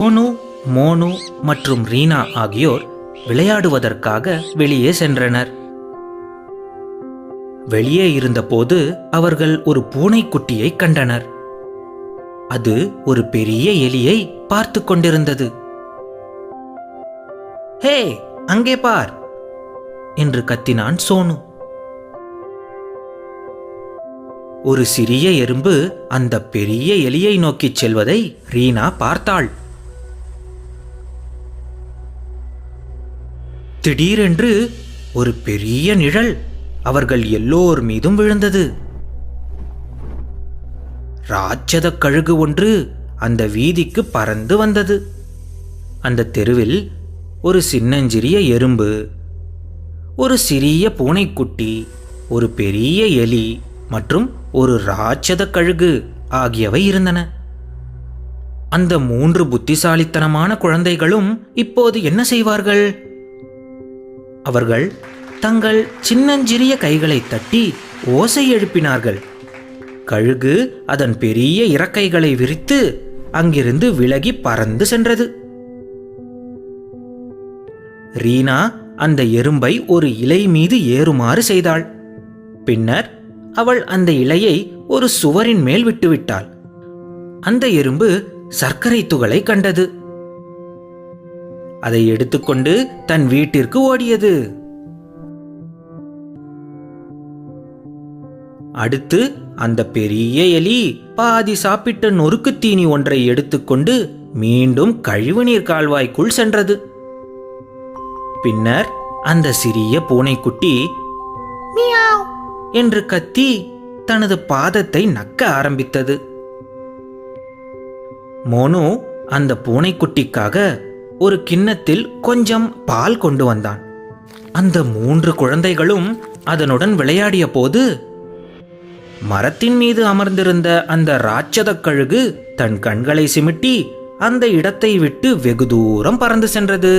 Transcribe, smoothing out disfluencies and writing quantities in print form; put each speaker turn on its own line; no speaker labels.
சோனு, மோனு மற்றும் ரீனா ஆகியோர் விளையாடுவதற்காக வெளியே சென்றனர். வெளியே இருந்தபோது அவர்கள் ஒரு பூனைக்குட்டியை கண்டனர். அது ஒரு பெரிய எலியை பார்த்து கொண்டிருந்தது. "ஹே, அங்கே பார்!" என்று கத்தினான் சோனு. ஒரு சிறிய எறும்பு அந்த பெரிய எலியை நோக்கிச் செல்வதை ரீனா பார்த்தாள். திடீரென்று ஒரு பெரிய நிழல் அவர்கள் எல்லோர் மீதும் விழுந்தது. ராட்சத கழுகு ஒன்று அந்த வீதிக்கு பறந்து வந்தது. அந்த தெருவில் ஒரு சின்னஞ்சிறிய எறும்பு, ஒரு சிறிய பூனைக்குட்டி, ஒரு பெரிய எலி மற்றும் ஒரு ராட்சத கழுகு ஆகியவை இருந்தன. அந்த 3 புத்திசாலித்தனமான குழந்தைகளும் இப்போது என்ன செய்வார்கள்? அவர்கள் தங்கள் சின்னஞ்சிறிய கைகளை தட்டி ஓசை எழுப்பினார்கள். கழுகு அதன் பெரிய இறக்கைகளை விரித்து அங்கிருந்து விலகி பறந்து சென்றது. ரீனா அந்த எறும்பை ஒரு இலை மீது ஏறுமாறு செய்தாள். பின்னர் அவள் அந்த இலையை ஒரு சுவரின் மேல் விட்டுவிட்டாள். அந்த எறும்பு சர்க்கரை துகளை கண்டது. அதை எடுத்துக்கொண்டு தன் வீட்டிற்கு ஓடியது. அடுத்து அந்த பெரிய எலி பாதி சாப்பிட்ட நொறுக்கு தீனி ஒன்றை எடுத்துக்கொண்டு மீண்டும் கழிவுநீர் கால்வாய்க்குள் சென்றது. பின்னர் அந்த சிறிய பூனைக்குட்டி மியாவ் என்று கத்தி தனது பாதத்தை நக்க ஆரம்பித்தது. மோனு அந்த பூனைக்குட்டிக்காக ஒரு கிண்ணத்தில் கொஞ்சம் பால் கொண்டு வந்தான். அந்த 3 குழந்தைகளும் அதனுடன் விளையாடிய போது மரத்தின் மீது அமர்ந்திருந்த அந்த ராட்சத கழுகு தன் கண்களை சிமிட்டி அந்த இடத்தை விட்டு வெகு தூரம் பறந்து சென்றது.